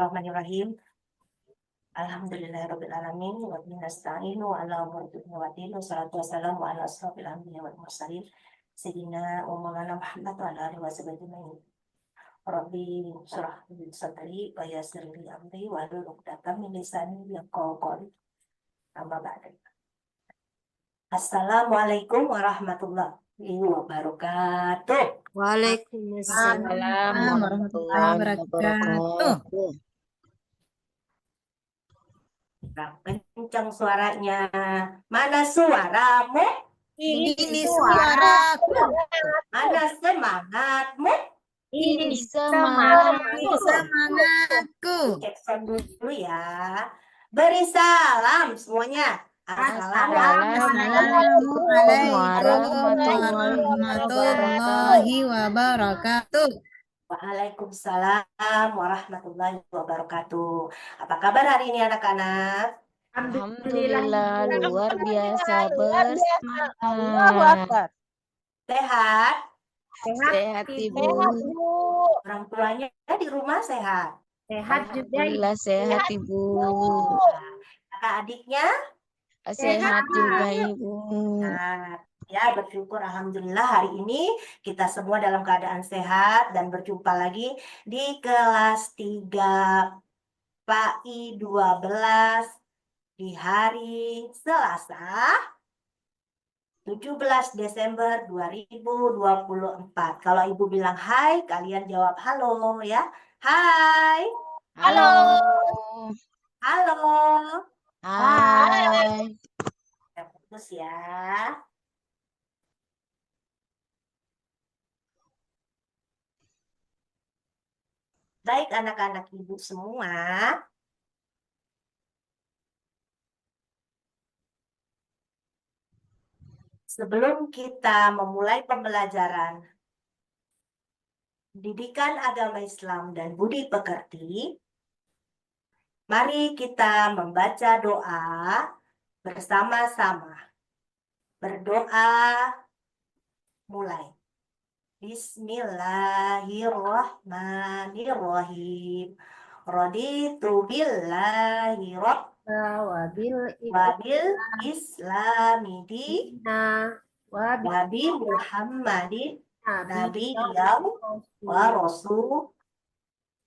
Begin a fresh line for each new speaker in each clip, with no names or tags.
Bismillahirrahmanirrahim. Alhamdulillahirabbil alamin wa bihi nasta'inu ala umuri dunya wa din. Wassalatu wassalamu ala asrofil anbiya wal mursalin sayyidina wa maulana Muhammad wa ala alihi wa sahbihi ajmain. Rabbi shrah li sadri wa yassir li amri wa hlul 'uqdatam min lisani yafqahu qawli. Amma ba'du. Assalamualaikum warahmatullahi wabarakatuh.
Waalaikumsalam
warahmatullahi wabarakatuh.
Kencang suaranya. Mana suaramu?
Ini suaraku.
Mana semangatmu?
Ini semangatku.
Cek sound dulu ya. Beri salam semuanya.
Assalamualaikum warahmatullahi wabarakatuh.
Waalaikumsalam warahmatullahi wabarakatuh. Apa kabar hari ini anak-anak?
Alhamdulillah luar biasa bersemangat.
Sehat?
Sehat Ibu.
Orang tuanya di rumah sehat?
Sehat juga.
Alhamdulillah sehat Ibu.
Kakak adiknya?
Sehat juga Ibu.
Nah, ya bersyukur alhamdulillah hari ini kita semua dalam keadaan sehat dan berjumpa lagi di kelas 3 PAI 12 di hari Selasa 17 Desember 2024. Kalau Ibu bilang hai, kalian jawab halo ya. Hai.
Halo.
Halo.
Hai.
Kita putus ya. Baik anak-anak Ibu semua. Sebelum kita memulai pembelajaran Pendidikan Agama Islam dan Budi Pekerti, mari kita membaca doa bersama-sama. Berdoa mulai. Bismillahirrahmanirrahim. Raditu billahi wabil islami wabi Muhammadin nabiyyan wa rasul.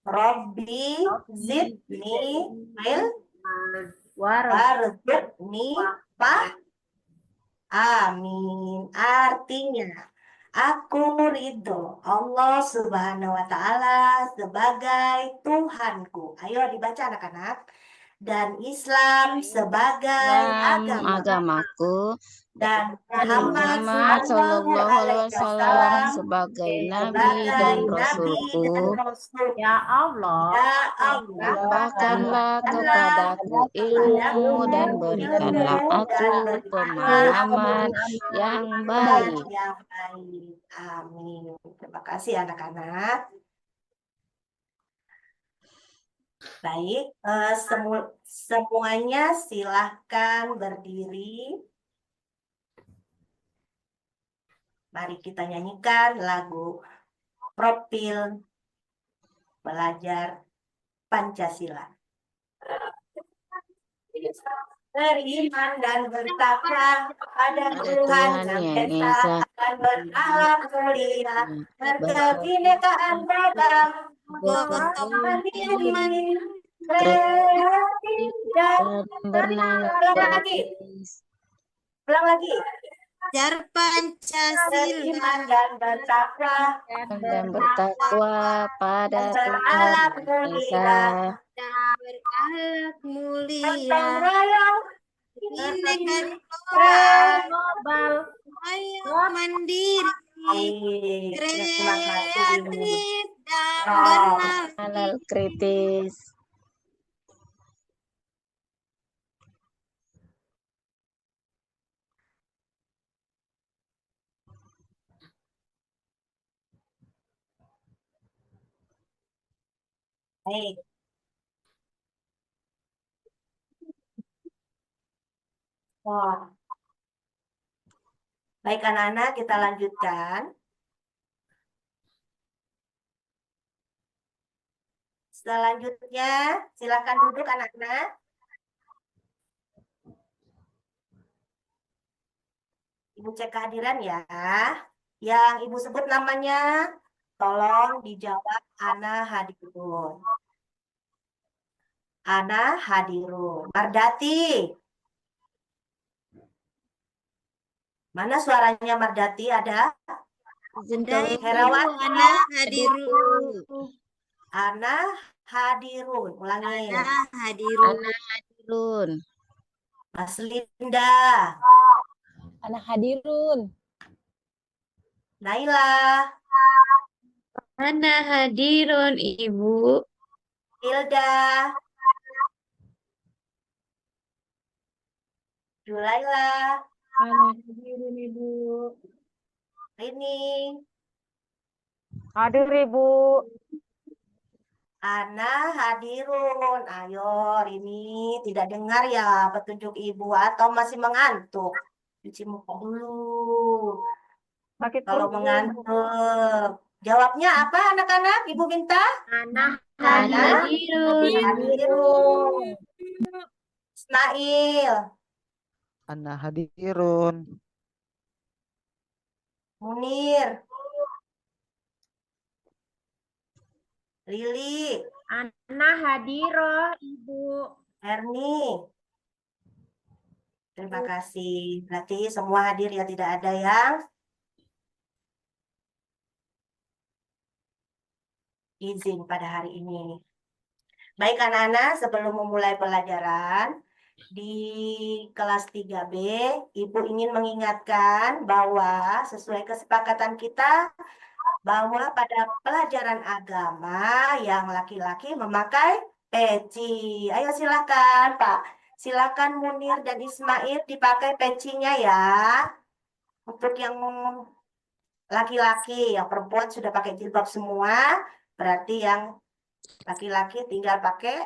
Rabbi zidni warzuqni amin. Artinya, aku ridho Allah Subhanahu wa Ta'ala sebagai Tuhanku. Ayo dibaca anak-anak. Dan Islam sebagai
agamaku.
Dan
Muhammad Sallallahu Alaihi Wasallam sebagai Nabi dan Rasulku.
Ya Allah,
Limpahkanlah kepadaku ilmu dan berikanlah aku pemahaman yang baik.
Amin. Terima kasih anak-anak. Baik, semuanya silahkan berdiri. Mari kita nyanyikan lagu Profil Belajar Pancasila. Beriman dan bertakwa pada Tuhan Yang Esa dan berakhlak mulia, berkebinekaan ragam, mandiri, kreatif dan bernalar. Ulang lagi.
Belajar Pancasila
Beriman dan bertakwa
pada Tuhan Yang Esa
berakhlak mulia,
gotong royong,
binekaan
global,
mandiri,
terima kasih.
kreatif dan
bernalar kritis.
Baik. Baik anak-anak, kita lanjutkan. Selanjutnya, silakan duduk anak-anak. Ibu cek kehadiran ya. Yang Ibu sebut namanya, tolong dijawab Ana Hadirun. Ana Hadirun. Mardati. Mana suaranya Mardati? Ada?
Ada Ibu
Herawati.
Ana Hadirun.
Ana Hadirun. Ulangi.
Ana Hadirun.
Ana Hadirun.
Mas Linda.
Ana Hadirun.
Naila.
Ana Hadirun, Ibu.
Hilda. Julaila.
Ana Hadirun, Ibu.
Rini.
Hadir Ibu.
Ana Hadirun. Ayo, Rini tidak dengar ya petunjuk Ibu atau masih mengantuk? Cuci muka dulu.
Sakit
Kalau
perut.
mengantuk. Jawabnya apa anak-anak? Ibu minta?
Ana
Ana
Hadirun.
Hadirun. Ismail.
Ana Hadirun.
Munir. Lili.
Ana Hadiroh Ibu.
Erni. Terima kasih. Berarti semua hadir ya, tidak ada yang izin pada hari ini. Baik anak-anak, sebelum memulai pelajaran di kelas 3B, Ibu ingin mengingatkan bahwa sesuai kesepakatan kita bahwa pada pelajaran agama yang laki-laki memakai peci. Ayo silakan Pak. Silakan Munir dan Ismail dipakai pecinya ya. Untuk yang laki-laki, yang perempuan sudah pakai jilbab semua, berarti yang laki-laki tinggal pakai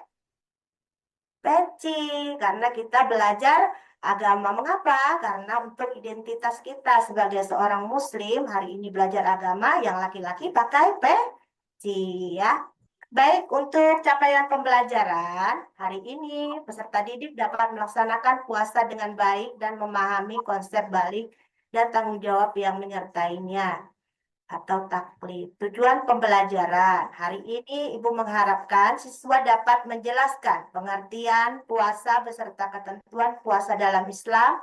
peci. Karena kita belajar agama. Mengapa? Karena untuk identitas kita sebagai seorang muslim, hari ini belajar agama, yang laki-laki pakai peci ya. Baik, untuk capaian pembelajaran, hari ini peserta didik dapat melaksanakan puasa dengan baik dan memahami konsep balik dan tanggung jawab yang menyertainya atau taklid. Tujuan pembelajaran. Hari ini Ibu mengharapkan siswa dapat menjelaskan pengertian puasa beserta ketentuan puasa dalam Islam,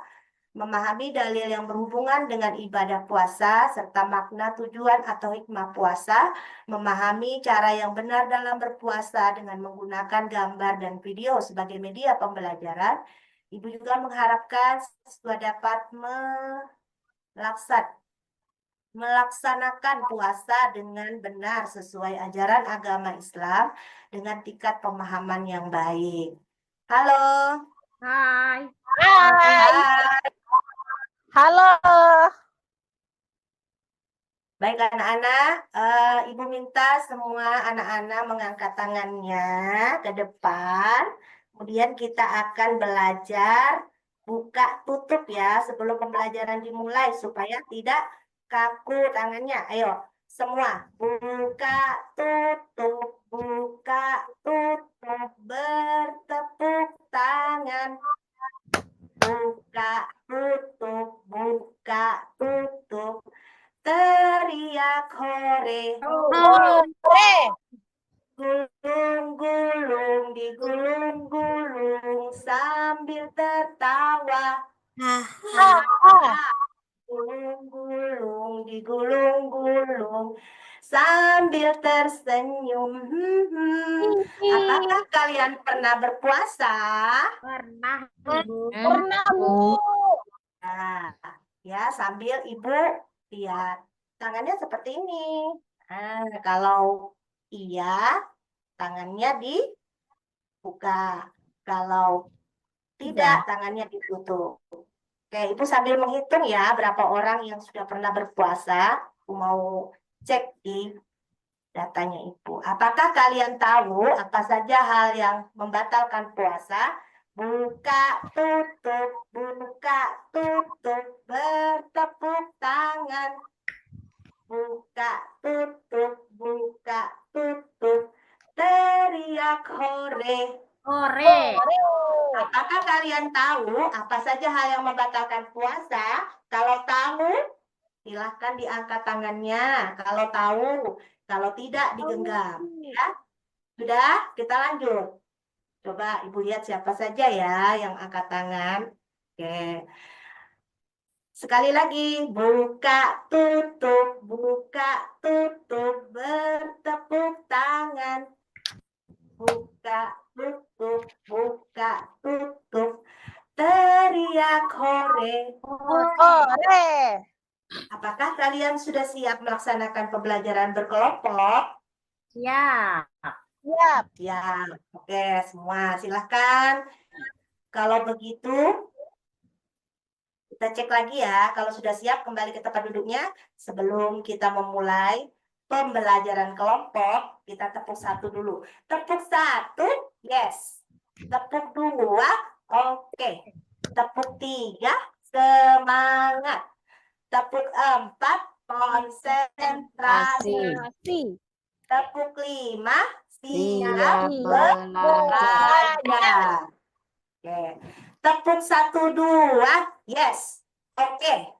memahami dalil yang berhubungan dengan ibadah puasa, serta makna tujuan atau hikmah puasa, memahami cara yang benar dalam berpuasa dengan menggunakan gambar dan video sebagai media pembelajaran. Ibu juga mengharapkan siswa dapat melaksanakan puasa dengan benar sesuai ajaran agama Islam dengan tingkat pemahaman yang baik. Halo.
Hai.
Hai.
Halo.
Baik anak-anak, Ibu minta semua anak-anak mengangkat tangannya ke depan. Kemudian kita akan belajar buka tutup ya sebelum pembelajaran dimulai supaya tidak kaku tangannya. Ayo semua buka tutup, bertepuk tangan. Buka tutup, buka tutup. Teriak hore, gulung-gulung, digulung-gulung sambil tertawa. Gulung-gulung, digulung-gulung sambil tersenyum. Apakah kalian pernah berpuasa?
Pernah Ibu.
Pernah, Bu.
Nah, ya sambil Ibu lihat tangannya seperti ini. Nah, kalau iya, tangannya dibuka. Kalau tidak, tangannya ditutup. Oke, Ibu sambil menghitung ya berapa orang yang sudah pernah berpuasa. Aku mau cek di datanya Ibu. Apakah kalian tahu apa saja hal yang membatalkan puasa? Buka, tutup, bertepuk tangan. Buka, tutup, teriak hore.
Hore.
Apakah kalian tahu apa saja hal yang membatalkan puasa? Kalau tahu, silahkan diangkat tangannya. Kalau tahu, kalau tidak digenggam. Ya, sudah, kita lanjut. Coba Ibu lihat siapa saja ya yang angkat tangan. Oke. Sekali lagi, buka tutup, bertepuk tangan. Buka tutup, teriak hore.
Hore.
Apakah kalian sudah siap melaksanakan pembelajaran berkelompok?
Ya.
Siap.
Ya, oke semua silahkan. Kalau begitu, kita cek lagi ya. Kalau sudah siap, kembali ke tempat duduknya. Sebelum kita memulai pembelajaran kelompok, kita tepuk satu dulu. Tepuk satu, yes. Tepuk dua, oke. Tepuk tiga, semangat. Tepuk empat, konsentrasi.
Masih.
Tepuk lima,
Siap
siap
belajar.
belajar. Oke. Tepuk satu, dua, yes. Oke.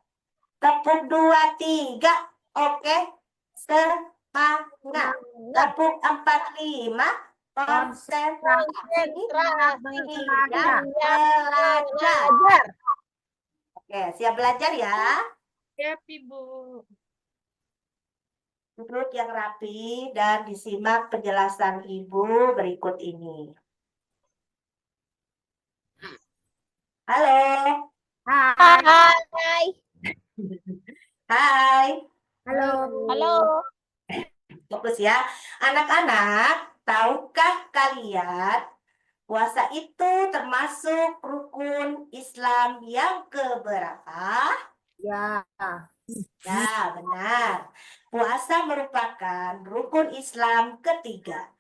Tepuk dua, tiga, oke. Semangat. Tepuk empat, lima, konsentrasi. Siap belajar. Oke, siap belajar ya.
Siap, Ibu.
Duduk yang rapi dan disimak penjelasan Ibu berikut ini. Halo.
Hai.
Hai.
Hai.
Halo.
Halo.
Fokus ya. Anak-anak, tahukah kalian puasa itu termasuk rukun Islam yang keberapa?
Ya.
Ya, benar. Puasa merupakan rukun Islam ketiga.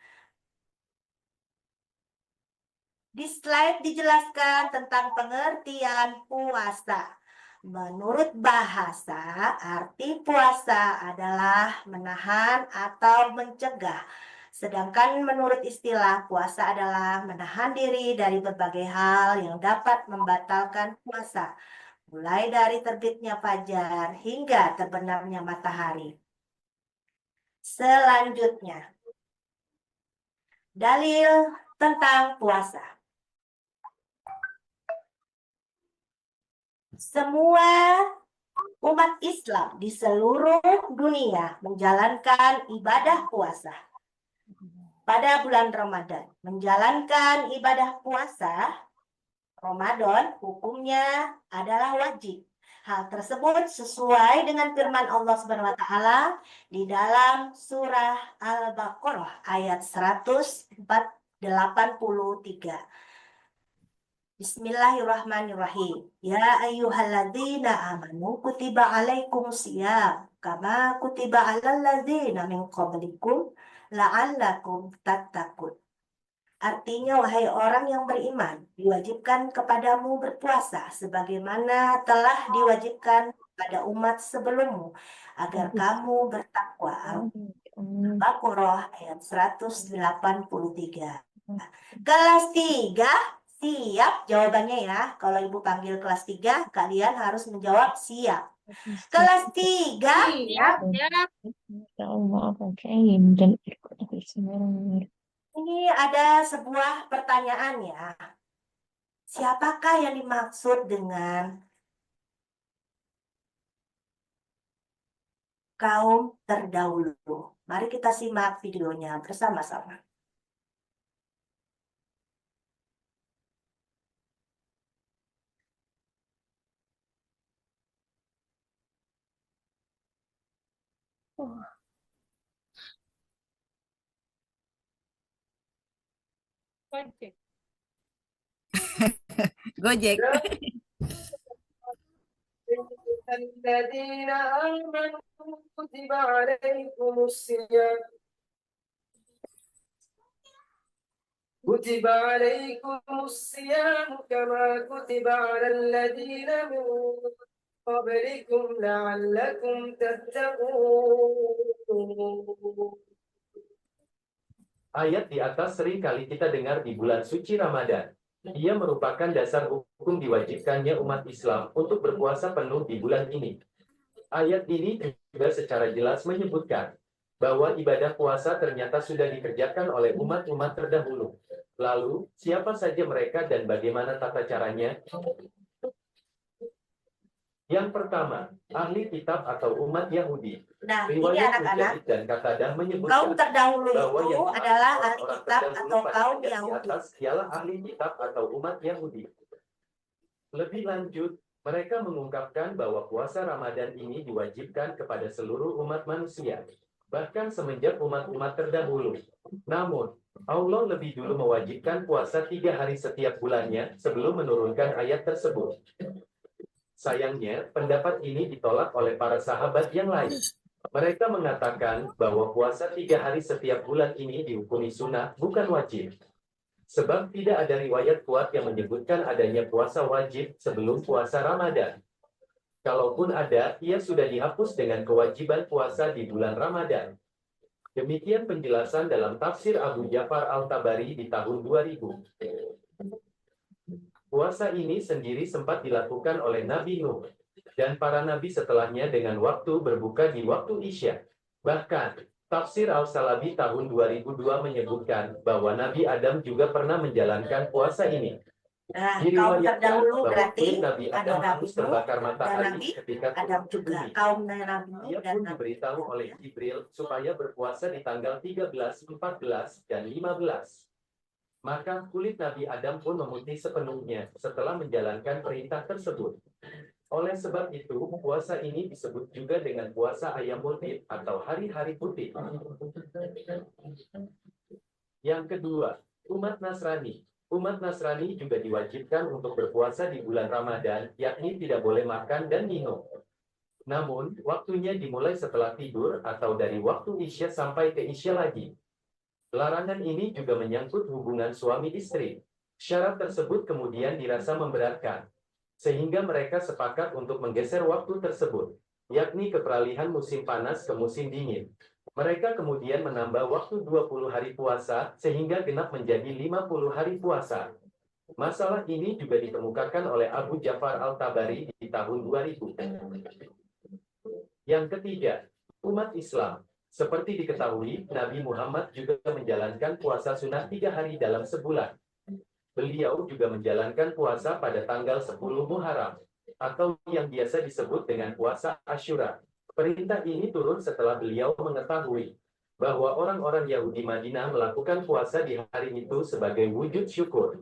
Di slide dijelaskan tentang pengertian puasa. Menurut bahasa, arti puasa adalah menahan atau mencegah. Sedangkan menurut istilah, puasa adalah menahan diri dari berbagai hal yang dapat membatalkan puasa, mulai dari terbitnya fajar hingga terbenamnya matahari. Selanjutnya, dalil tentang puasa. Semua umat Islam di seluruh dunia menjalankan ibadah puasa pada bulan Ramadan. Menjalankan ibadah puasa Ramadan hukumnya adalah wajib. Hal tersebut sesuai dengan firman Allah Subhanahu wa taala di dalam surah Al-Baqarah ayat 183. Bismillahirrahmanirrahim. Ya ayyuhalladzina amanu kutiba alaikumusiyam kama kutiba alal ladzina min qablikum la'allakum tattaqun. Artinya, wahai orang yang beriman, diwajibkan kepadamu berpuasa sebagaimana telah diwajibkan pada umat sebelummu agar kamu bertakwa. Al-Baqarah ayat 183. Kelas 3, siap jawabannya ya. Kalau Ibu panggil kelas 3, kalian harus menjawab siap. Kelas 3,
Siap.
ini ada sebuah pertanyaan ya. Siapakah yang dimaksud dengan kaum terdahulu? Mari kita simak videonya bersama-sama.
Gojek.
الذين آمنوا كتب عليكم الصيام كما كتب على الذين من قبلكم لعلكم تتقون
Ayat di atas sering kali kita dengar di bulan suci Ramadan. Ia merupakan dasar hukum diwajibkannya umat Islam untuk berpuasa penuh di bulan ini. Ayat ini juga secara jelas menyebutkan bahwa ibadah puasa ternyata sudah dikerjakan oleh umat-umat terdahulu. Lalu, siapa saja mereka dan bagaimana tata caranya? Yang pertama, ahli kitab atau umat Yahudi.
Nah, ini
Riwayat
anak-anak,
Mujahid dan Qatadah
kaum
menyebutkan
terdahulu
bahwa
itu
yang
adalah
dimaksud
ahli
orang
kitab
terdahulu
atau
pada
kaum
ayat di
Yahudi.
atas ialah ahli kitab atau umat Yahudi. Lebih lanjut, mereka mengungkapkan bahwa puasa Ramadan ini diwajibkan kepada seluruh umat manusia, bahkan semenjak umat-umat terdahulu. Namun, Allah lebih dulu mewajibkan puasa 3 hari setiap bulannya sebelum menurunkan ayat tersebut. Sayangnya, pendapat ini ditolak oleh para sahabat yang lain. Mereka mengatakan bahwa puasa 3 hari setiap bulan ini dihukumi sunnah, bukan wajib. Sebab tidak ada riwayat kuat yang menyebutkan adanya puasa wajib sebelum puasa Ramadan. Kalaupun ada, ia sudah dihapus dengan kewajiban puasa di bulan Ramadan. Demikian penjelasan dalam tafsir Abu Ja'far Al-Tabari di tahun 2000. Puasa ini sendiri sempat dilakukan oleh Nabi Nuh dan para nabi setelahnya dengan waktu berbuka di waktu Isya. Bahkan, tafsir Al-Salabi tahun 2002 menyebutkan bahwa Nabi Adam juga pernah menjalankan puasa ini.
Nah, kaum
Diriwayatkan
terdahulu
bahwa
berarti
kulit Nabi
ada
Adam
Nabi
hangus
Nuh
terbakar
dan
matahari
Nabi
ketika
Adam
turun ke
juga.
bumi.
Kaum Nabi Nuh
Ia
dan
pun
Nabi
diberitahu
Adam.
oleh Jibril supaya berpuasa di tanggal 13, 14, dan 15. Maka kulit Nabi Adam pun memutih sepenuhnya setelah menjalankan perintah tersebut. Oleh sebab itu, puasa ini disebut juga dengan puasa Ayyamul Bid atau hari-hari putih. Yang kedua, umat Nasrani. Umat Nasrani juga diwajibkan untuk berpuasa di bulan Ramadan, yakni tidak boleh makan dan minum. Namun, waktunya dimulai setelah tidur atau dari waktu Isya sampai ke Isya lagi. Larangan ini juga menyangkut hubungan suami istri. Syarat tersebut kemudian dirasa memberatkan, sehingga mereka sepakat untuk menggeser waktu tersebut, yakni ke peralihan musim panas ke musim dingin. Mereka kemudian menambah waktu 20 hari puasa, sehingga genap menjadi 50 hari puasa. Masalah ini juga dikemukakan oleh Abu Ja'far Al-Tabari di tahun 2000. Yang ketiga, umat Islam. Seperti diketahui, Nabi Muhammad juga menjalankan puasa sunnah 3 hari dalam sebulan. Beliau juga menjalankan puasa pada tanggal 10 Muharram, atau yang biasa disebut dengan puasa Asyura. Perintah ini turun setelah beliau mengetahui bahwa orang-orang Yahudi Madinah melakukan puasa di hari itu sebagai wujud syukur,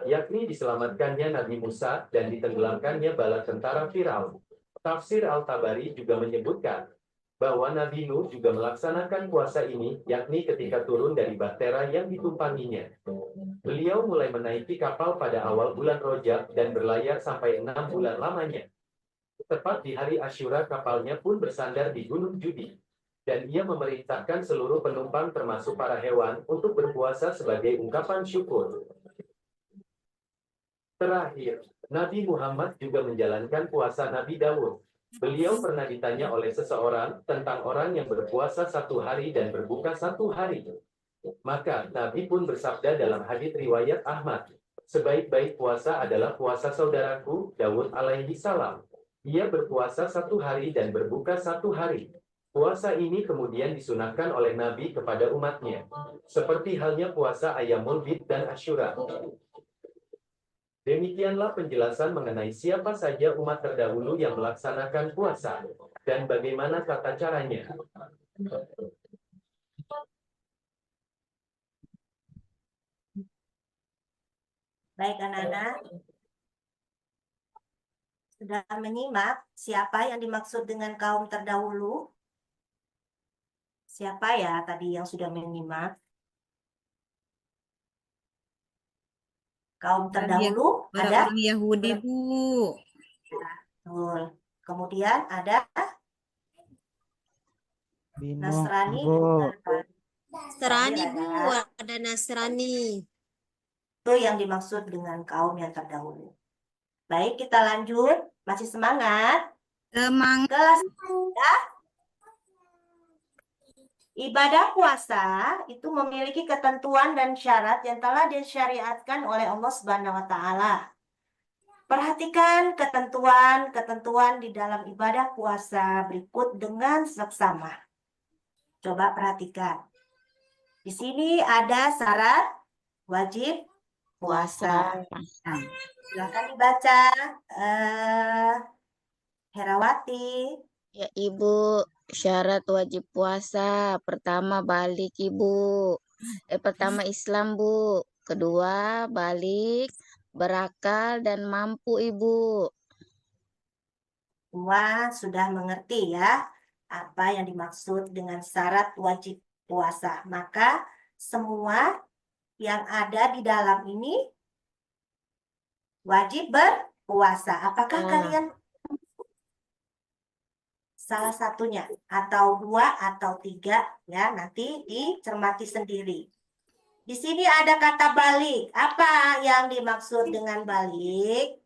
yakni diselamatkannya Nabi Musa dan ditenggelamkannya bala tentara Firaun. Tafsir Al-Tabari juga menyebutkan bahwa Nabi Nuh juga melaksanakan puasa ini, yakni ketika turun dari bahtera yang ditumpanginya. Beliau mulai menaiki kapal pada awal bulan Rajab dan berlayar sampai 6 bulan lamanya. Tepat di hari Asyura kapalnya pun bersandar di Gunung Judi, dan ia memerintahkan seluruh penumpang termasuk para hewan untuk berpuasa sebagai ungkapan syukur. Terakhir, Nabi Muhammad juga menjalankan puasa Nabi Dawud. Beliau pernah ditanya oleh seseorang tentang orang yang berpuasa 1 hari dan berbuka 1 hari. Maka Nabi pun bersabda dalam hadits riwayat Ahmad, sebaik-baik puasa adalah puasa saudaraku Dawud alaihi salam. Ia berpuasa 1 hari dan berbuka 1 hari. Puasa ini kemudian disunahkan oleh Nabi kepada umatnya, seperti halnya puasa Ayyamul Bid dan Asyura. Demikianlah penjelasan mengenai siapa saja umat terdahulu yang melaksanakan puasa dan bagaimana tata caranya.
Baik anak-anak, sudah menyimak siapa yang dimaksud dengan kaum terdahulu? Siapa ya tadi yang sudah menyimak? Kaum terdahulu ada?
Orang Yahudi, Bu.
Betul. Kemudian ada
Bingung,
Nasrani
Bu.
juga.
Nasrani, Bu.
Ada.
Ada Nasrani.
Itu yang dimaksud dengan kaum yang terdahulu. Baik, kita lanjut. Masih semangat?
Semangat.
Kelas ya? Ibadah puasa itu memiliki ketentuan dan syarat yang telah disyariatkan oleh Allah Subhanahu wa taala. Perhatikan ketentuan-ketentuan di dalam ibadah puasa berikut dengan seksama. Coba perhatikan. Di sini ada syarat wajib puasa. Silakan dibaca, Herawati.
Ya, Ibu. Syarat wajib puasa. Pertama, balik, Ibu. Pertama, Islam, Bu. Kedua, balik, berakal, dan mampu, Ibu.
Semua sudah mengerti ya apa yang dimaksud dengan syarat wajib puasa. Maka semua yang ada di dalam ini wajib berpuasa. Apakah kalian salah satunya atau dua atau tiga ya, nanti dicermati sendiri. Di sini ada kata balik. Apa yang dimaksud dengan balik?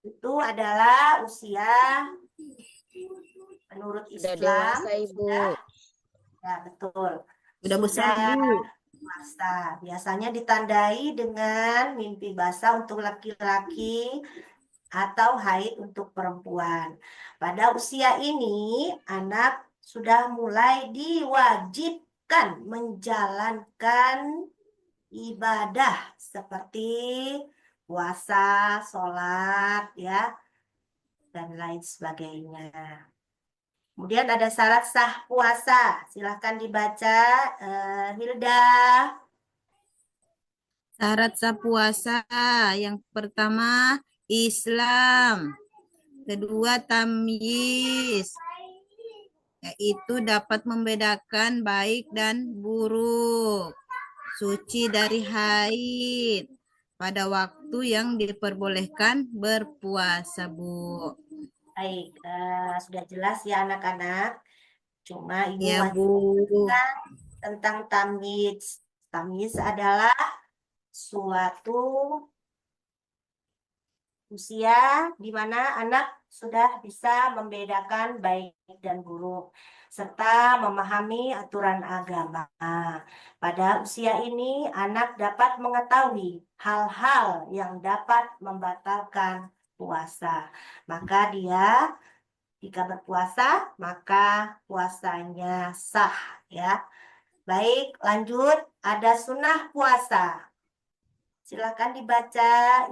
Itu adalah usia menurut
Sudah
Islam.
dewasa, Ibu.
Ya, betul.
Udah besar, Bu.
Dewasa. Biasanya ditandai dengan mimpi basah untuk laki-laki atau haid untuk perempuan. Pada usia ini, anak sudah mulai diwajibkan menjalankan ibadah seperti puasa, sholat, ya, dan lain sebagainya. Kemudian ada syarat sah puasa. Silahkan dibaca, Hilda.
Syarat sah puasa. Yang pertama, Islam. Kedua, tamyiz. Yaitu dapat membedakan baik dan buruk. Suci dari haid. Pada waktu yang diperbolehkan berpuasa, Bu.
Baik, sudah jelas ya anak-anak. Cuma Ibu
Ya,
masih
Bu.
tentang tamyiz. Tamyiz adalah suatu usia di mana anak sudah bisa membedakan baik dan buruk serta memahami aturan agama. Pada usia ini anak dapat mengetahui hal-hal yang dapat membatalkan puasa. Maka dia jika berpuasa, maka puasanya sah ya. Baik, lanjut. Ada sunnah puasa. Silakan dibaca,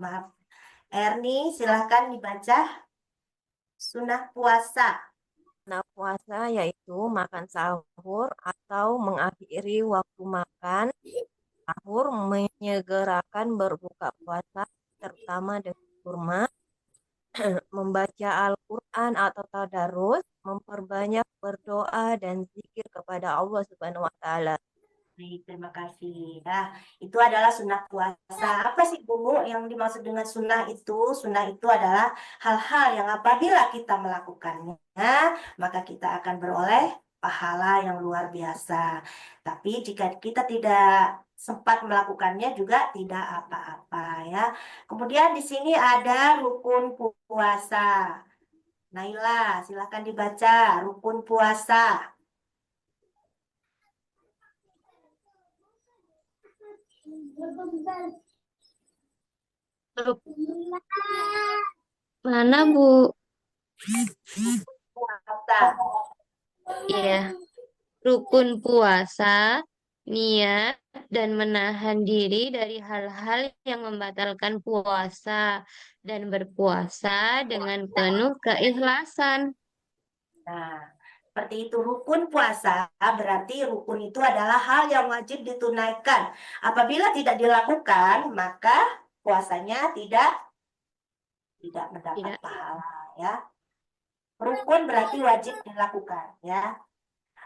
maaf. Erni, silakan dibaca sunnah puasa.
Nah, puasa yaitu makan sahur atau mengakhiri waktu makan sahur, menyegerakan berbuka puasa, terutama dengan kurma, membaca Al-Quran atau tadarus, memperbanyak berdoa dan zikir kepada Allah Subhanahu wa Ta'ala.
Baik, terima kasih. Nah, itu adalah sunnah puasa. Apa sih Bu yang dimaksud dengan sunnah itu? Sunnah itu adalah hal-hal yang apabila kita melakukannya, maka kita akan beroleh pahala yang luar biasa. Tapi jika kita tidak sempat melakukannya juga tidak apa-apa ya. Kemudian di sini ada rukun puasa. Naila, silakan dibaca rukun puasa.
Mana, Bu?
Puasa.
Iya. Rukun puasa, niat, dan menahan diri dari hal-hal yang membatalkan puasa dan berpuasa dengan penuh keikhlasan.
Nah, seperti itu rukun puasa, berarti rukun itu adalah hal yang wajib ditunaikan. Apabila tidak dilakukan, maka puasanya tidak mendapat pahala ya. Rukun berarti wajib dilakukan ya.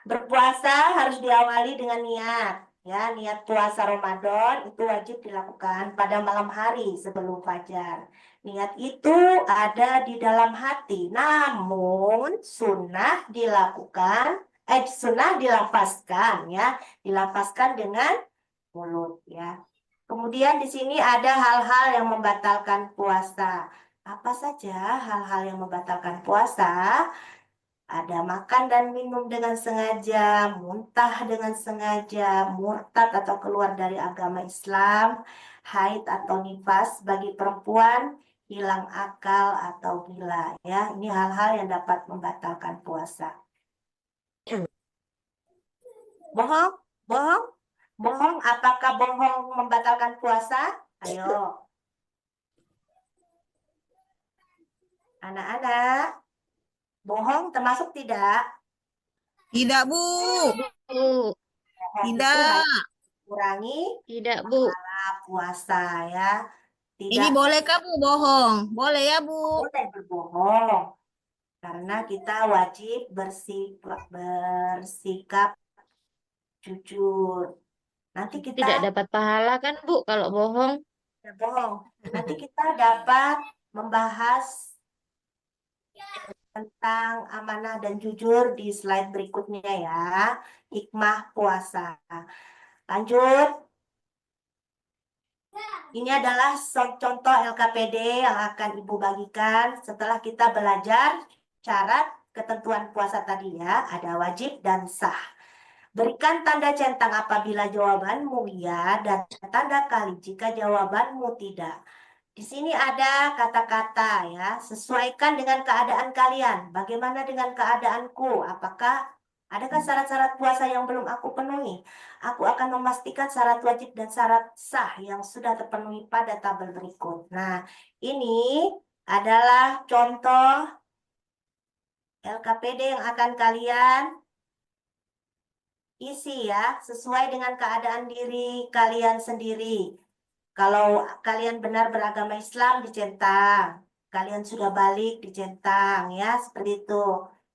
Berpuasa harus diawali dengan niat ya. Niat puasa Ramadan itu wajib dilakukan pada malam hari sebelum fajar. Niat itu ada di dalam hati, namun sunnah dilafazkan ya, dilafazkan dengan mulut ya. Kemudian di sini ada hal-hal yang membatalkan puasa. Apa saja hal-hal yang membatalkan puasa? Ada makan dan minum dengan sengaja, muntah dengan sengaja, murtad atau keluar dari agama Islam, haid atau nifas bagi perempuan, hilang akal atau gila. Ya, ini hal-hal yang dapat membatalkan puasa. Bohong? Bohong? Bohong? Apakah bohong membatalkan puasa? Ayo. Anak-anak, bohong termasuk tidak?
Tidak, Bu.
Bu.
Bohong itu
Tidak.
harus kurangi
Tidak, Bu.
puasa ya.
Ini
Tidak
bolehkah, Bu, bohong? Boleh ya, Bu?
boleh berbohong. Karena kita wajib bersikap jujur. Nanti kita
Tidak dapat pahala kan, Bu, kalau bohong?
bohong. Nanti kita dapat membahas tentang amanah dan jujur di slide berikutnya ya. Hikmah puasa. Lanjut. Ini adalah contoh LKPD yang akan Ibu bagikan setelah kita belajar syarat ketentuan puasa tadi ya. Ada wajib dan sah. Berikan tanda centang apabila jawabanmu ya dan tanda kali jika jawabanmu tidak. Di sini ada kata-kata ya, sesuaikan dengan keadaan kalian. Bagaimana dengan keadaanku? Apakah adakah syarat-syarat puasa yang belum aku penuhi? Aku akan memastikan syarat wajib dan syarat sah yang sudah terpenuhi pada tabel berikut. Nah, ini adalah contoh LKPD yang akan kalian isi ya, sesuai dengan keadaan diri kalian sendiri. Kalau kalian benar beragama Islam dicentang, kalian sudah balik dicentang ya, seperti itu.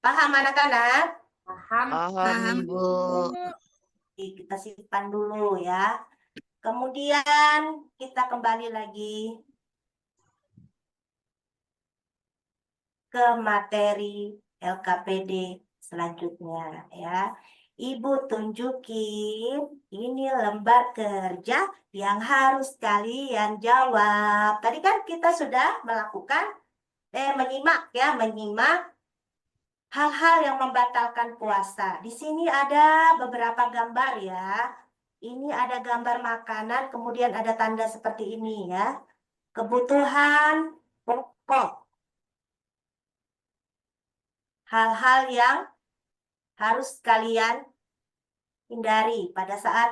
Paham anak-anak?
Paham.
Paham, Ibu.
Oke, kita simpan dulu ya. Kemudian kita kembali lagi ke materi LKPD selanjutnya ya. Ibu tunjukin ini lembar kerja yang harus kalian jawab. Tadi kan kita sudah melakukan menyimak ya, menyimak hal-hal yang membatalkan puasa. Di sini ada beberapa gambar ya. Ini ada gambar makanan, kemudian ada tanda seperti ini ya. Kebutuhan pokok. Hal-hal yang harus kalian hindari pada saat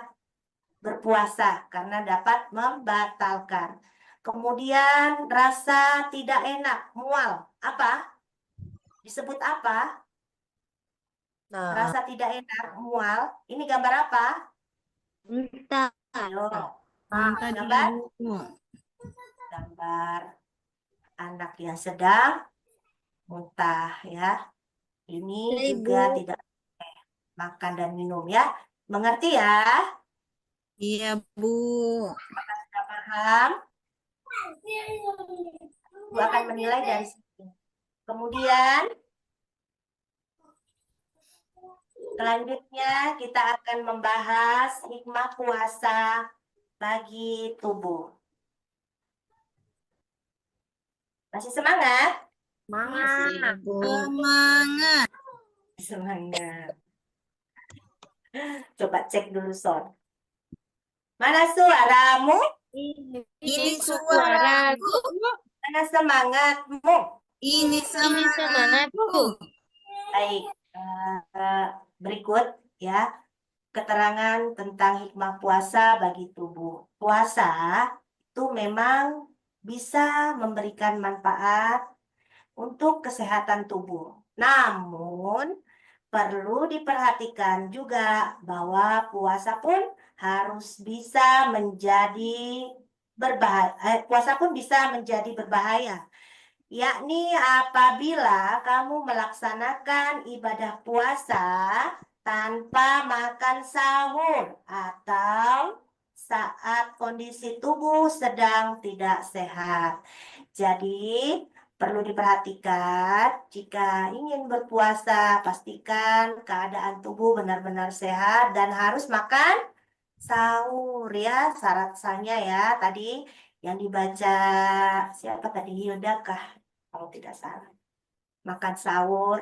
berpuasa karena dapat membatalkan. Kemudian rasa tidak enak, mual. Apa? Disebut apa?
Nah,
Rasa tidak enak, mual. Ini gambar apa?
Entah.
Ayo.
Muntah
Gambar?
dia, Bu.
Gambar anak yang sedang muntah ya. Ini juga tidak boleh makan dan minum ya. Mengerti ya?
Iya, Bu.
Sudah paham? Ibu akan menilai dari sini. Kemudian selanjutnya kita akan membahas hikmah puasa bagi tubuh. Masih semangat?
Masih, Ibu.
Semangat.
Semangat. Coba cek dulu Son. Mana suaramu?
Ini suaraku.
Mana semangatmu?
Ini semangatku.
Baik, berikut ya keterangan tentang hikmah puasa bagi tubuh. Puasa itu memang bisa memberikan manfaat untuk kesehatan tubuh. Namun perlu diperhatikan juga bahwa puasa pun harus bisa menjadi berbahaya. Puasa pun bisa menjadi berbahaya. Yakni apabila kamu melaksanakan ibadah puasa tanpa makan sahur atau saat kondisi tubuh sedang tidak sehat. Jadi, perlu diperhatikan jika ingin berpuasa, pastikan keadaan tubuh benar-benar sehat dan harus makan sahur ya, syarat sahnya ya. Tadi yang dibaca siapa tadi? Hilda kah? Kalau tidak salah. Makan sahur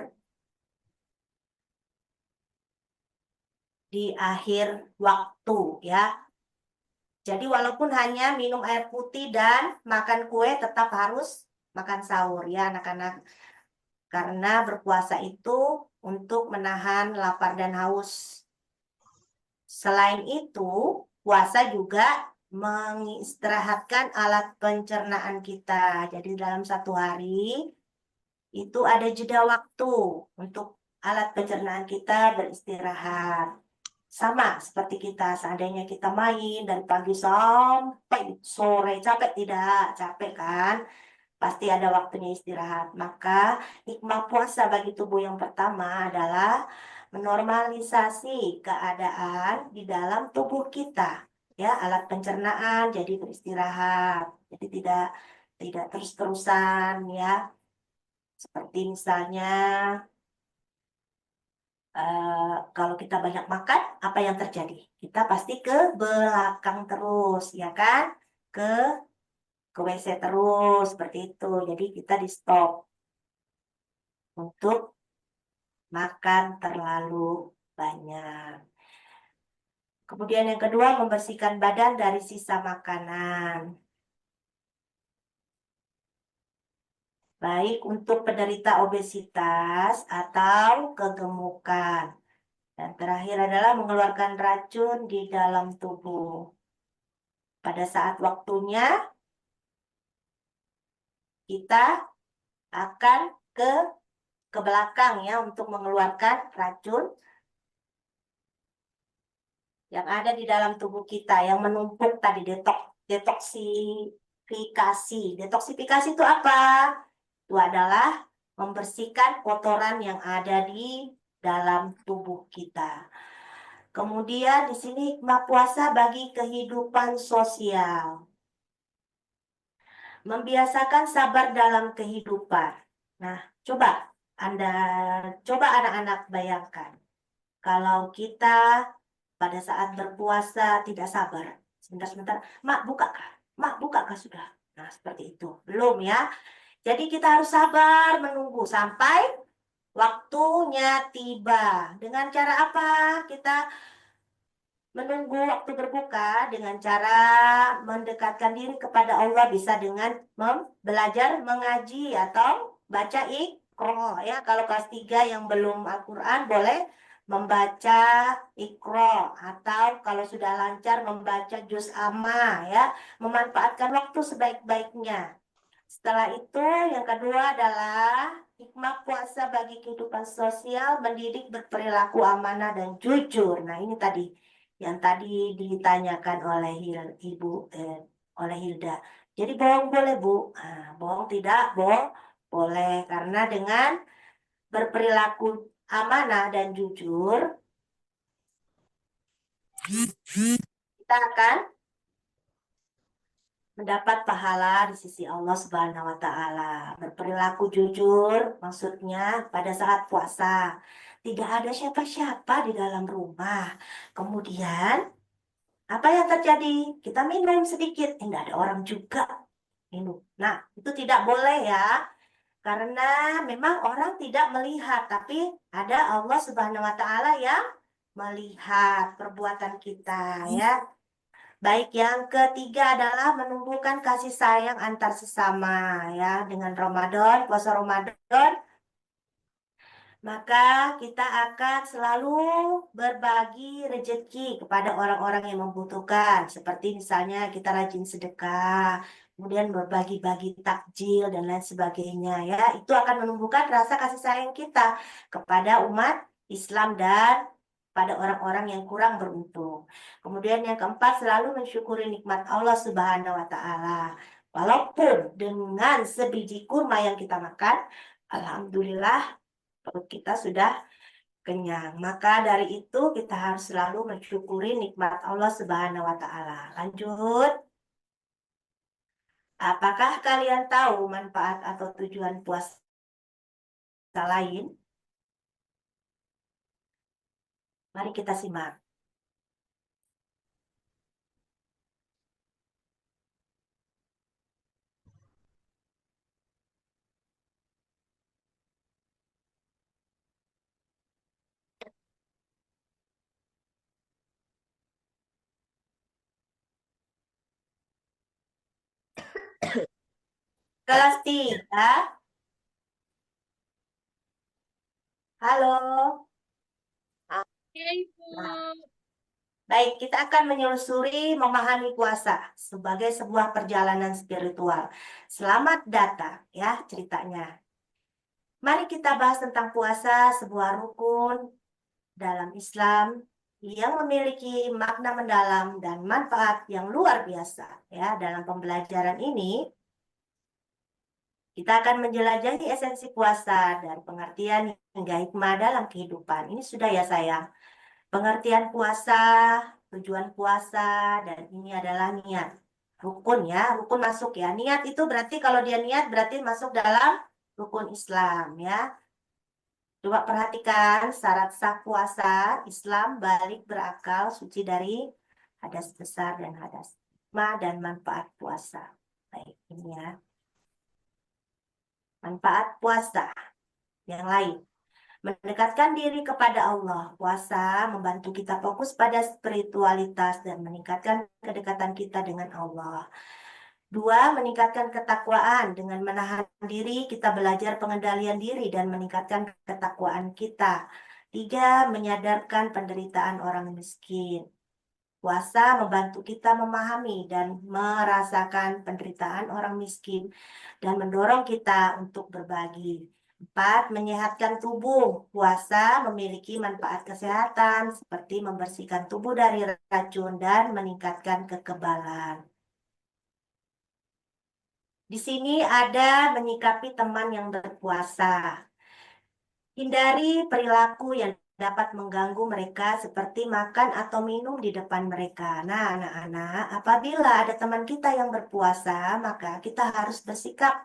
di akhir waktu ya. Jadi walaupun hanya minum air putih dan makan kue tetap harus makan sahur ya anak-anak. Karena berpuasa itu untuk menahan lapar dan haus. Selain itu, puasa juga mengistirahatkan alat pencernaan kita. Jadi dalam satu hari itu ada jeda waktu untuk alat pencernaan kita beristirahat. Sama seperti kita, seandainya kita main dari pagi sampai sore, capek tidak? Capek kan? Pasti ada waktunya istirahat. Maka hikmah puasa bagi tubuh yang pertama adalah menormalisasi keadaan di dalam tubuh kita. Ya, alat pencernaan jadi beristirahat. Jadi tidak terus-terusan ya. Seperti misalnya kalau kita banyak makan, apa yang terjadi? Kita pasti ke belakang terus, ya kan? Ke WC terus, seperti itu. Jadi kita di stop untuk makan terlalu banyak. Kemudian yang kedua, membersihkan badan dari sisa makanan. Baik untuk penderita obesitas atau kegemukan. Dan terakhir adalah mengeluarkan racun di dalam tubuh. Pada saat waktunya, kita akan ke belakang ya untuk mengeluarkan racun yang ada di dalam tubuh kita yang menumpuk tadi detoksifikasi. Detoksifikasi itu apa? Itu adalah membersihkan kotoran yang ada di dalam tubuh kita. Kemudian di sini hikmah puasa bagi kehidupan sosial. Membiasakan sabar dalam kehidupan. Nah, coba anak-anak bayangkan. Kalau kita pada saat berpuasa tidak sabar. Sebentar-sebentar, Mak buka kah sudah? Nah, seperti itu. Belum ya. Jadi kita harus sabar menunggu sampai waktunya tiba. Dengan cara apa? Kita menunggu waktu berbuka dengan cara mendekatkan diri kepada Allah, bisa dengan belajar mengaji atau baca Iqra ya. Kalau kelas 3 yang belum Al-Qur'an boleh membaca Iqra, atau kalau sudah lancar membaca juz amma ya, memanfaatkan waktu sebaik-baiknya. Setelah itu yang kedua adalah hikmah puasa bagi kehidupan sosial, mendidik berperilaku amanah dan jujur. Nah, ini tadi yang tadi ditanyakan oleh oleh Hilda. Jadi bohong boleh, Bu? Nah, bohong tidak, boleh, karena dengan berperilaku amanah dan jujur kita akan mendapat pahala di sisi Allah Subhanahu wa taala. Berperilaku jujur maksudnya pada saat puasa tidak ada siapa-siapa di dalam rumah. Kemudian apa yang terjadi? Kita minum sedikit, tidak ada orang juga minum. Nah, itu tidak boleh ya. Karena memang orang tidak melihat, tapi ada Allah Subhanahu wa taala yang melihat perbuatan kita ya. Baik, yang ketiga adalah menumbuhkan kasih sayang antar sesama ya. Dengan Ramadan, puasa Ramadan, maka kita akan selalu berbagi rezeki kepada orang-orang yang membutuhkan. Seperti misalnya kita rajin sedekah, kemudian berbagi-bagi takjil dan lain sebagainya ya. Itu akan menumbuhkan rasa kasih sayang kita kepada umat Islam dan pada orang-orang yang kurang beruntung. Kemudian yang keempat, selalu mensyukuri nikmat Allah Subhanahu wa taala. Walaupun dengan sebiji kurma yang kita makan, alhamdulillah perut kita sudah kenyang. Maka dari itu kita harus selalu mensyukuri nikmat Allah Subhanahu wa taala. Lanjut. Apakah kalian tahu manfaat atau tujuan puasa lain? Mari kita simak. Kelas 3. Halo.
Oke, Ibu.
Baik, kita akan menelusuri memahami puasa sebagai sebuah perjalanan spiritual. Selamat datang ya ceritanya. Mari kita bahas tentang puasa, sebuah rukun dalam Islam yang memiliki makna mendalam dan manfaat yang luar biasa. Ya, dalam pembelajaran ini kita akan menjelajahi esensi puasa dan pengertian hingga hikmah dalam kehidupan. Ini sudah ya sayang. Pengertian puasa, tujuan puasa, dan ini adalah niat. Rukun ya, rukun masuk ya. Niat itu berarti kalau dia niat berarti masuk dalam rukun Islam ya. Coba perhatikan syarat sah puasa Islam balik berakal suci dari hadas besar dan hadas hikmah dan manfaat puasa. Baik, ini ya. Manfaat puasa yang lain. Mendekatkan diri kepada Allah. Puasa membantu kita fokus pada spiritualitas dan meningkatkan kedekatan kita dengan Allah. 2, meningkatkan ketakwaan. Dengan menahan diri, kita belajar pengendalian diri dan meningkatkan ketakwaan kita. 3, menyadarkan penderitaan orang miskin. Puasa membantu kita memahami dan merasakan penderitaan orang miskin dan mendorong kita untuk berbagi. 4, menyehatkan tubuh. Puasa memiliki manfaat kesehatan seperti membersihkan tubuh dari racun dan meningkatkan kekebalan. Di sini ada menyikapi teman yang berpuasa. Hindari perilaku yang dapat mengganggu mereka seperti makan atau minum di depan mereka. Nah, anak-anak, apabila ada teman kita yang berpuasa, maka kita harus bersikap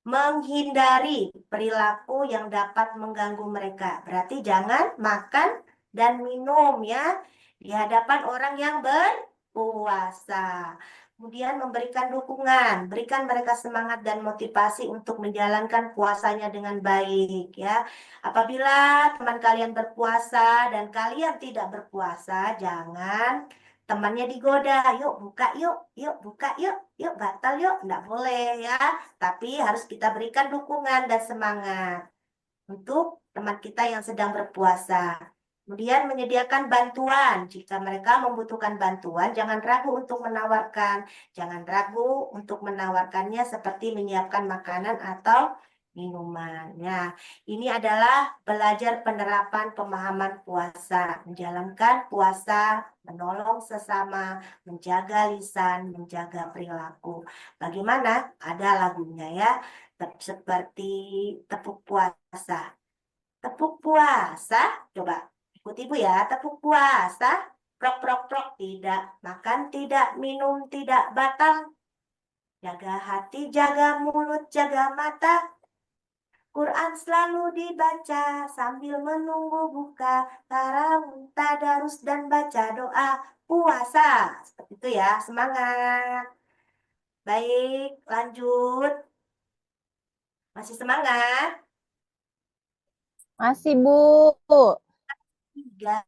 menghindari perilaku yang dapat mengganggu mereka. Berarti jangan makan dan minum ya di hadapan orang yang berpuasa. Kemudian memberikan dukungan, berikan mereka semangat dan motivasi untuk menjalankan puasanya dengan baik ya. Apabila teman kalian berpuasa dan kalian tidak berpuasa, jangan temannya digoda, yuk buka yuk buka yuk batal yuk, enggak boleh ya. Tapi harus kita berikan dukungan dan semangat untuk teman kita yang sedang berpuasa. Kemudian menyediakan bantuan. Jika mereka membutuhkan bantuan, jangan ragu untuk menawarkan. Jangan ragu untuk menawarkannya seperti menyiapkan makanan atau minuman. Nah, ini adalah belajar penerapan pemahaman puasa. Menjalankan puasa, menolong sesama, menjaga lisan, menjaga perilaku. Bagaimana? Ada lagunya ya. Seperti tepuk puasa. Tepuk puasa, coba ikut ibu ya. Tepuk puasa, prok prok prok, tidak makan, tidak minum, tidak batal. Jaga hati, jaga mulut, jaga mata. Quran selalu dibaca sambil menunggu buka, tarawih, tadarus dan baca doa puasa. Seperti itu ya, semangat. Baik, lanjut. Masih semangat?
Masih, Bu.
3.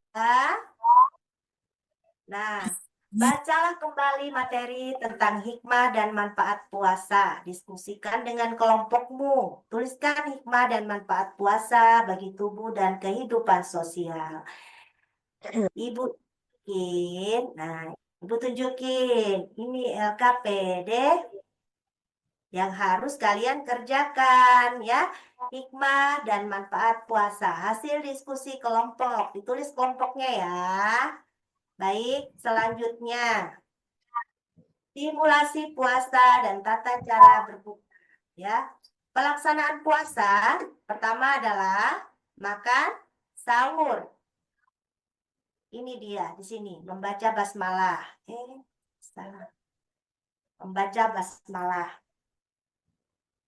Nah, bacalah kembali materi tentang hikmah dan manfaat puasa. Diskusikan dengan kelompokmu. Tuliskan hikmah dan manfaat puasa bagi tubuh dan kehidupan sosial. Ibu tunjukin. Nah, Ibu tunjukin. Ini LKPD yang harus kalian kerjakan ya. Hikmah dan manfaat puasa. Hasil diskusi kelompok. Ditulis kelompoknya ya. Baik, selanjutnya simulasi puasa dan tata cara berbuka ya. Pelaksanaan puasa pertama adalah makan, sahur. Ini dia di sini membaca basmalah. Salah. Membaca basmalah.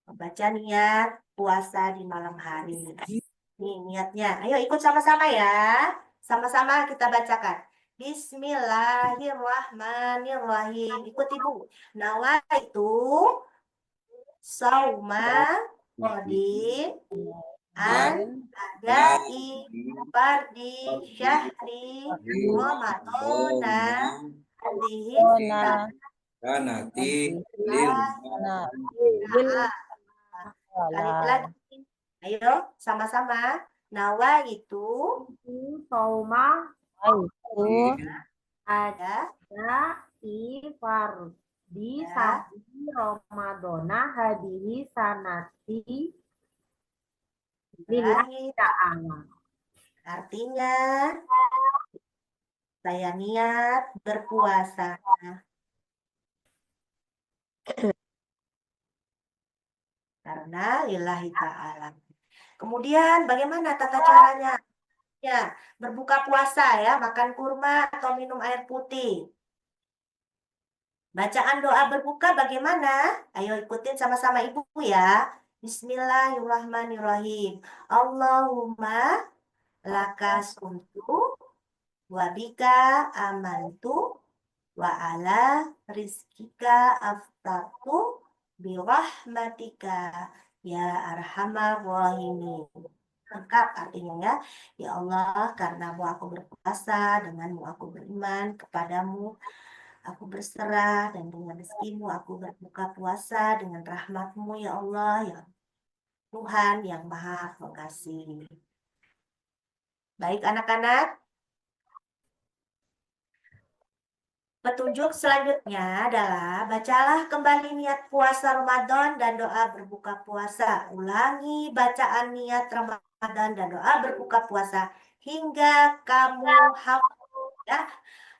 Membaca niat puasa di malam hari. Nih niatnya. Ayo ikut sama-sama ya. Sama-sama kita bacakan. Bismillahirrahmanirrahim. Ikut ibu. Nawaitu sauma qadin an adai fardi syahri ramadana hadhihi
Nanti
Nah, alif lagi. Ayo, sama-sama. Nawa itu
Soma
ada
di
ya,
sadi Ramadona hadihi sanati lillahi
lillahi.
ta'ala.
Artinya saya niat berpuasa karena lillahi ta'ala. Kemudian bagaimana tata caranya? Ya, berbuka puasa ya, makan kurma atau minum air putih. Bacaan doa berbuka bagaimana? Ayo ikutin sama-sama ibu ya. Bismillahirrahmanirrahim. Allahumma laka sumtu wa bika amantu wa ala rizkika aftartu birahmatika ya arhamar rahimin. Lengkap artinya ya. Ya Allah, karenamu aku berpuasa, denganmu aku beriman, kepadamu aku berserah, dan dengan rezekimu aku berbuka puasa dengan rahmatmu ya Allah, ya Tuhan yang maha pengasih. Baik anak-anak, petunjuk selanjutnya adalah bacalah kembali niat puasa Ramadan dan doa berbuka puasa. Ulangi bacaan niat Ramadan dan doa berbuka puasa hingga kamu hafal ya.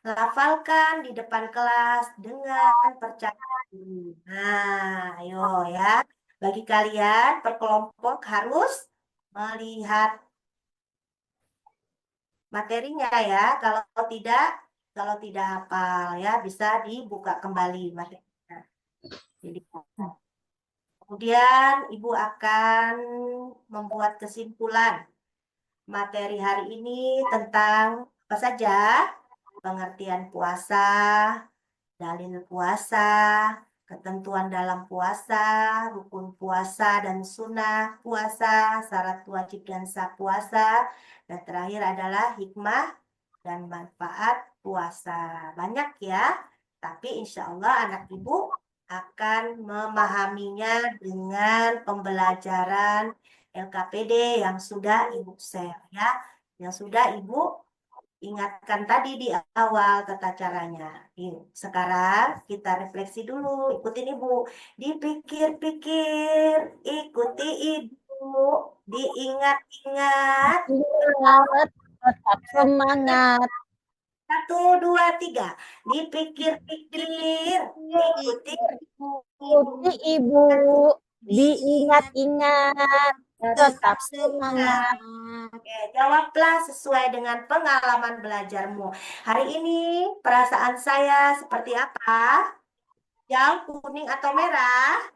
Lafalkan di depan kelas dengan percaya diri. Nah, ayo ya. Bagi kalian per kelompok harus melihat materinya ya. Kalau tidak hafal ya bisa dibuka kembali materinya. Jadi, kemudian Ibu akan membuat kesimpulan materi hari ini tentang apa saja? Pengertian puasa, dalil puasa, ketentuan dalam puasa, rukun puasa dan sunnah puasa, syarat wajib dan sah puasa, dan terakhir adalah hikmah dan manfaat puasa. Banyak ya, tapi insya Allah anak ibu akan memahaminya dengan pembelajaran LKPD yang sudah ibu share ya, yang sudah ibu ingatkan tadi di awal tata caranya. Yuk, sekarang kita refleksi dulu. Ikutin ibu. Dipikir-pikir, ikuti ibu. Diingat-ingat.
tetap semangat.
1, 2, 3. Dipikir-pikir, ikuti ibu.
Ikuti ibu. Diingat-ingat. Tetap semangat.
Oke, jawablah sesuai dengan pengalaman belajarmu. Hari ini perasaan saya seperti apa? Hijau, kuning, atau merah?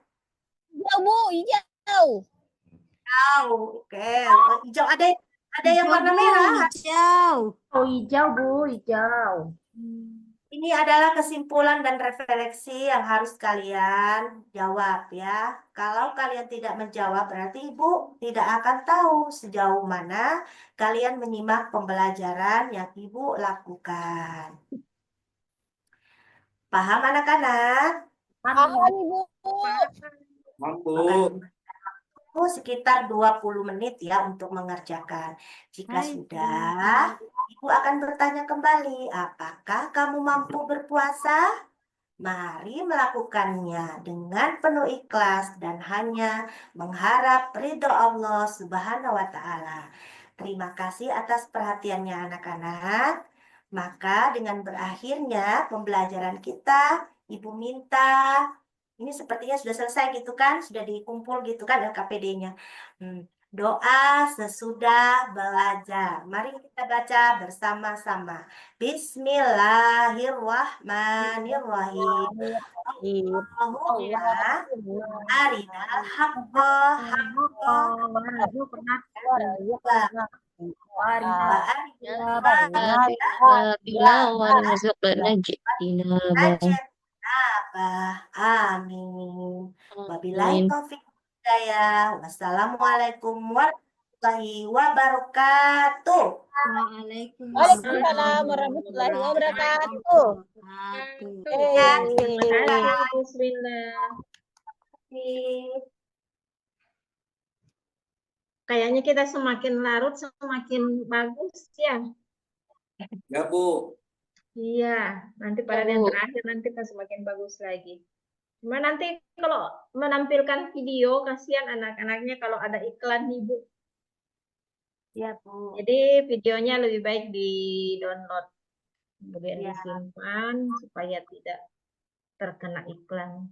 Hijau, Bu, hijau.
Hijau. Oke, hijau ada yang warna merah.
Hijau.
Oh, hijau, Bu, hijau.
Ini adalah kesimpulan dan refleksi yang harus kalian jawab ya. Kalau kalian tidak menjawab berarti Ibu tidak akan tahu sejauh mana kalian menyimak pembelajaran yang Ibu lakukan. Paham anak-anak?
Paham, Ibu.
mampu.
Sekitar 20 menit ya untuk mengerjakan. Jika sudah, Ibu akan bertanya kembali, apakah kamu mampu berpuasa? Mari melakukannya dengan penuh ikhlas dan hanya mengharap ridho Allah Subhanahu wa Ta'ala. Terima kasih atas perhatiannya anak-anak. Maka dengan berakhirnya pembelajaran kita, Ibu minta ini sepertinya sudah selesai gitu kan, sudah dikumpul gitu kan LKPD-nya. Doa sesudah belajar. Mari kita baca bersama-sama. Bismillahirrahmanirrahim. Allahumma arinal haqqa haqqa Amin. Wabillahi taufiq hidayah. Wassalamualaikum warahmatullahi warahmatullahi wabarakatuh.
Waalaikumsalam warahmatullahi wabarakatuh.
Ya,
Hey.
Bismillah.
Terima
Kayaknya kita semakin larut semakin bagus ya.
Ya, Bu.
Iya, nanti pada yang terakhir nanti pas semakin bagus lagi. Cuma nanti kalau menampilkan video, kasihan anak-anaknya kalau ada iklan nih, Bu.
Ya, Bu.
Jadi videonya lebih baik di-download, kemudian
Ya.
disimpan supaya tidak terkena iklan.